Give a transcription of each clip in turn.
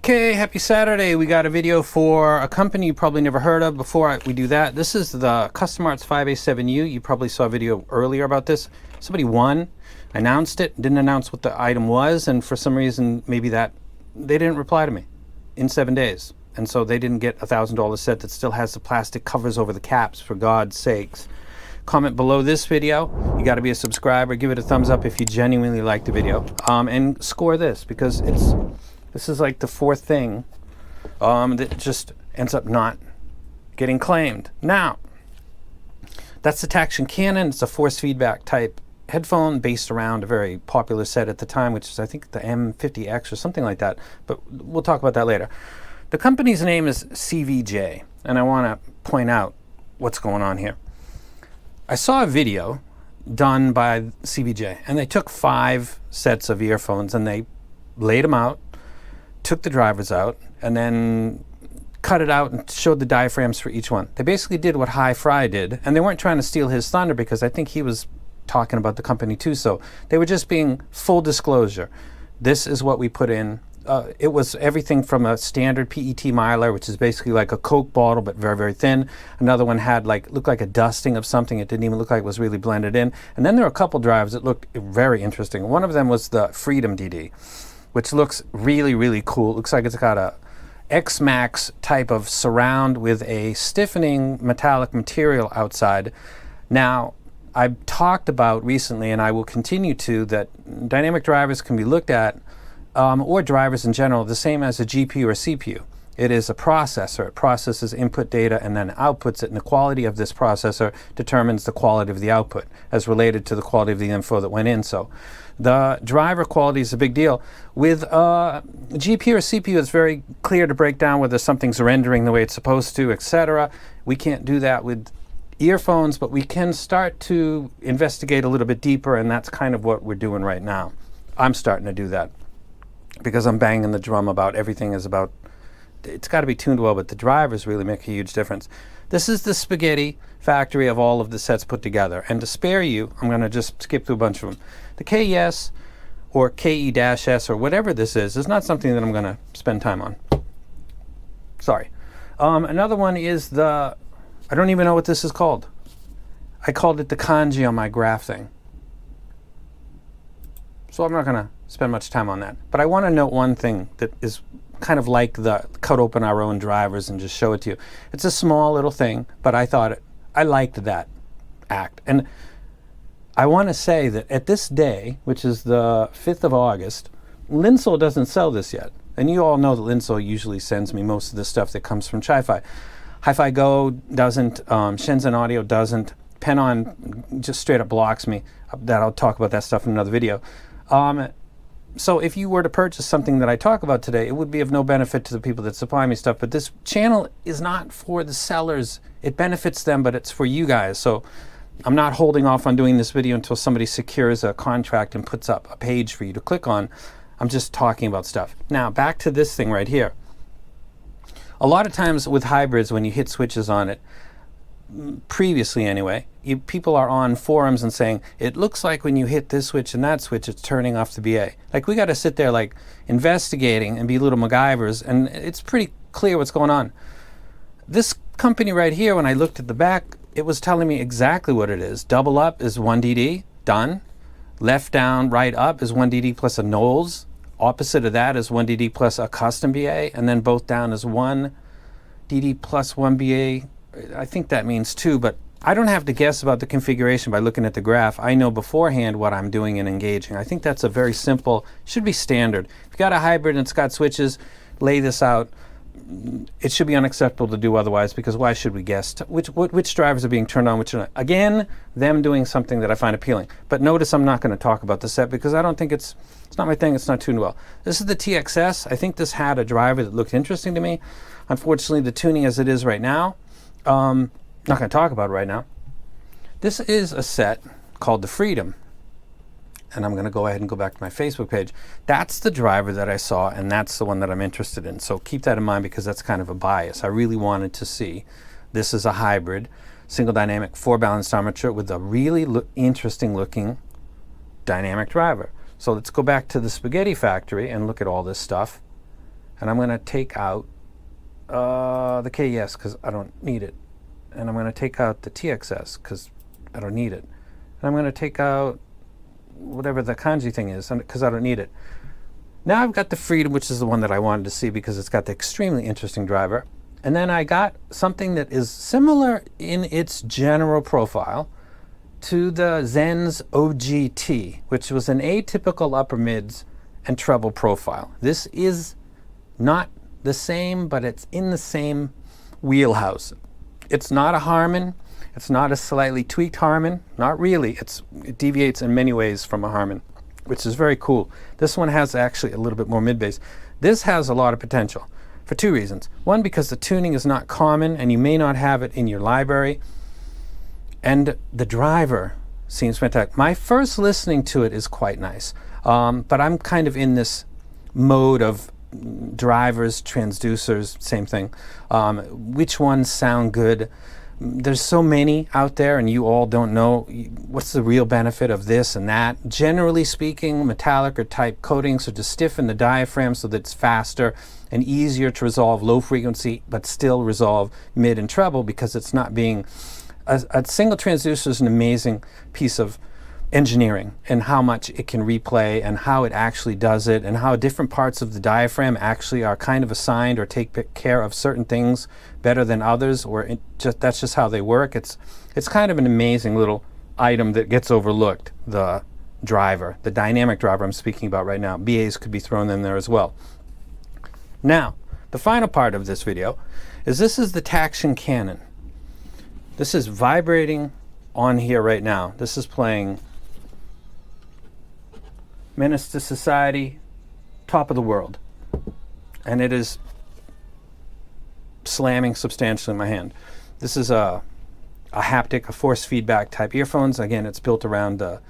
Okay, happy Saturday. We got a video for a company you probably never heard of. Before we do that, this is the Custom Arts 5A7U. You probably saw a video earlier about this. Somebody won, announced it, didn't announce what the item was, and for some reason, maybe that, they didn't reply to me in 7 days. And so they didn't get a $1,000 set that still has the plastic covers over the caps, for God's sakes. Comment below this video. You got to be a subscriber. Give it a thumbs up if you genuinely like the video. And score this, because this is like the fourth thing that just ends up not getting claimed. Now, that's the Taction Canon. It's a force feedback type headphone based around a very popular set at the time, which is I think the M50X or something like that. But we'll talk about that later. The company's name is CVJ, and I want to point out what's going on here. I saw a video done by CVJ, and they took 5 sets of earphones and they laid them out, took the drivers out, and then cut it out and showed the diaphragms for each one. They basically did what Hi-Fi did, and they weren't trying to steal his thunder because I think he was talking about the company too, so they were just being full disclosure. This is what we put in. It was everything from a standard PET miler, which is basically like a Coke bottle, but very, very thin. Another one had looked like a dusting of something. It didn't even look like it was really blended in. And then there were a couple drivers that looked very interesting. One of them was the Freedom DD, which looks really, really cool. It looks like it's got a X-Max type of surround with a stiffening metallic material outside. Now, I've talked about recently, and I will continue to, that dynamic drivers can be looked at or drivers in general, the same as a GPU or CPU. It is a processor. It processes input data and then outputs it, and the quality of this processor determines the quality of the output as related to the quality of the info that went in. So the driver quality is a big deal. With GPU or CPU, it's very clear to break down whether something's rendering the way it's supposed to, etc. We can't do that with earphones, but we can start to investigate a little bit deeper, and that's kind of what we're doing right now. I'm starting to do that, because I'm banging the drum about everything is about, it's got to be tuned well, but the drivers really make a huge difference. This is the spaghetti factory of all of the sets put together. And to spare you, I'm going to just skip through a bunch of them. The KS or KE-S or whatever this is not something that I'm going to spend time on. Sorry. Another one is the, I don't even know what this is called. I called it the Kanji on my graph thing. So I'm not going to spend much time on that. But I want to note one thing that is kind of like the cut open our own drivers and just show it to you. It's a small little thing, but I liked that act. And I want to say that at this day, which is the 5th of August, Linsol doesn't sell this yet. And you all know that Linsol usually sends me most of the stuff that comes from Hi-Fi. Hi-Fi Go doesn't, Shenzhen Audio doesn't, Penon just straight up blocks me. I'll talk about that stuff in another video. So if you were to purchase something that I talk about today, it would be of no benefit to the people that supply me stuff. But this channel is not for the sellers. It benefits them, but it's for you guys. So I'm not holding off on doing this video until somebody secures a contract and puts up a page for you to click on. I'm just talking about stuff. Now, back to this thing right here. A lot of times with hybrids, when you hit switches on it, previously anyway, people are on forums and saying, it looks like when you hit this switch and that switch, it's turning off the BA. Like, we got to sit there like investigating and be little MacGyvers, and it's pretty clear what's going on. This company right here, when I looked at the back, it was telling me exactly what it is. Double up is 1DD, done. Left down, right up is 1DD plus a Knowles. Opposite of that is 1DD plus a custom BA, and then both down is 1DD plus 1BA. I think that means 2, but I don't have to guess about the configuration by looking at the graph. I know beforehand what I'm doing and engaging. I think that's a very simple, should be standard. If you got a hybrid and it's got switches, lay this out. It should be unacceptable to do otherwise, because why should we guess which drivers are being turned on, which are not? Again, them doing something that I find appealing. But notice I'm not going to talk about the set because I don't think it's not my thing. It's not tuned well. This is the TXS. I think this had a driver that looked interesting to me. Unfortunately, the tuning as it is right now, not going to talk about it right now. This is a set called the Freedom. And I'm going to go ahead and go back to my Facebook page. That's the driver that I saw, and that's the one that I'm interested in. So keep that in mind, because that's kind of a bias. I really wanted to see. This is a hybrid, single dynamic, 4-balanced armature with a really interesting looking dynamic driver. So let's go back to the spaghetti factory and look at all this stuff. And I'm going to take out the KES because I don't need it. And I'm going to take out the TXS because I don't need it. And I'm going to take out whatever the Kanji thing is because I don't need it. Now I've got the Freedom, which is the one that I wanted to see because it's got the extremely interesting driver. And then I got something that is similar in its general profile to the Zen's OGT, which was an atypical upper mids and treble profile. This is not the same, but it's in the same wheelhouse. It's not a Harman. It's not a slightly tweaked Harman. Not really. It deviates in many ways from a Harman, which is very cool. This one has actually a little bit more mid-bass. This has a lot of potential for two reasons. One, because the tuning is not common and you may not have it in your library. And the driver seems fantastic. My first listening to it is quite nice. But I'm kind of in this mode of drivers, transducers, same thing. Which ones sound good? There's so many out there and you all don't know what's the real benefit of this and that. Generally speaking, metallic or type coatings are to stiffen the diaphragm so that it's faster and easier to resolve low frequency, but still resolve mid and treble because it's not being... A single transducer is an amazing piece of engineering and how much it can replay and how it actually does it and how different parts of the diaphragm actually are kind of assigned or take care of certain things better than others, or that's just how they work. It's kind of an amazing little item that gets overlooked, the driver, the dynamic driver I'm speaking about right now. BAs could be thrown in there as well. Now, the final part of this video is this is the Taction Cannon. This is vibrating on here right now. This is playing Menace to Society, Top of the World. And it is slamming substantially in my hand. This is a haptic, a force feedback type earphones. Again, it's built around the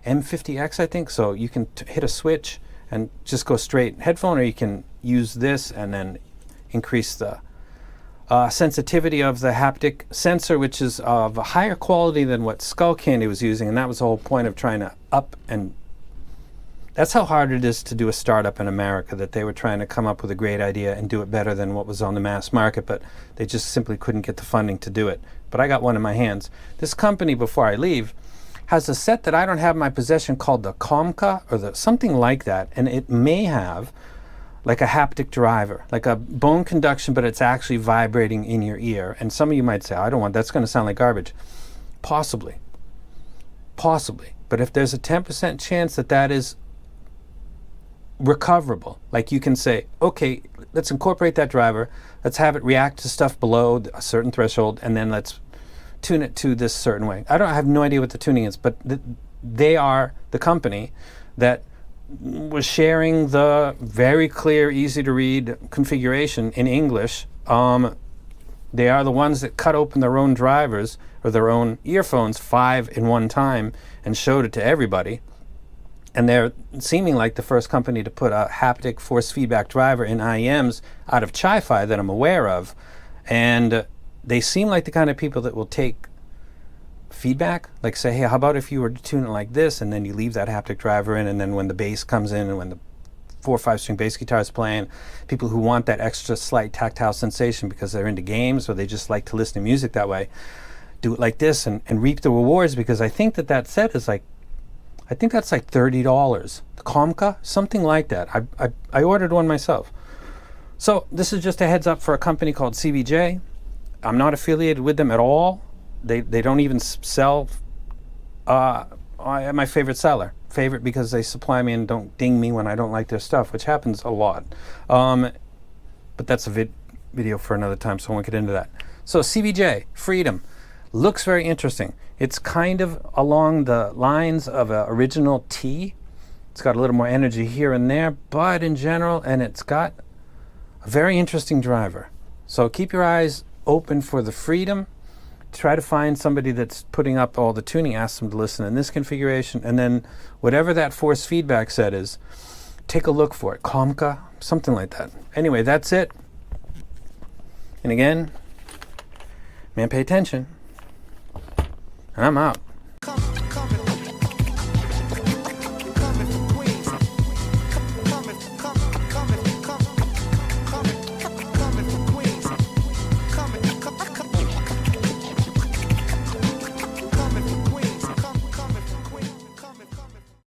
M50X, I think. So you can hit a switch and just go straight headphone, or you can use this and then increase the sensitivity of the haptic sensor, which is of a higher quality than what Skull Candy was using, and that was the whole point of trying to up, and that's how hard it is to do a startup in America, that they were trying to come up with a great idea and do it better than what was on the mass market, but they just simply couldn't get the funding to do it. But I got one in my hands. This company, before I leave, has a set that I don't have in my possession called the Komka, or something like that, and it may have like a haptic driver, like a bone conduction, but it's actually vibrating in your ear. And some of you might say, I don't want, that's going to sound like garbage. Possibly. But if there's a 10% chance that that is recoverable, like you can say, okay, let's incorporate that driver, let's have it react to stuff below a certain threshold, and then let's tune it to this certain way. I have no idea what the tuning is, but they are the company that was sharing the very clear, easy to read configuration in English. They are the ones that cut open their own drivers or their own earphones 5 in one time and showed it to everybody. And they're seeming like the first company to put a haptic force feedback driver in IEMs out of Chi-Fi that I'm aware of. And they seem like the kind of people that will take feedback, like say, hey, how about if you were to tune it like this, and then you leave that haptic driver in, and then when the bass comes in and when the 4 or 5 string bass guitar is playing, people who want that extra slight tactile sensation because they're into games or they just like to listen to music that way, do it like this and reap the rewards, because I think that set is like, I think that's like $30. The Komka, something like that. I ordered one myself. So this is just a heads up for a company called CVJ. I'm not affiliated with them at all. They don't even sell. My favorite seller. Favorite because they supply me and don't ding me when I don't like their stuff, which happens a lot. But that's a video for another time, so I won't get into that. So CVJ, Freedom, looks very interesting. It's kind of along the lines of an original T. It's got a little more energy here and there, but in general, and it's got a very interesting driver. So keep your eyes open for the Freedom. Try to find somebody that's putting up all the tuning, ask them to listen in this configuration, and then whatever that force feedback set is, take a look for it. Komka, something like that. Anyway, that's it. And again, man, pay attention. And I'm out.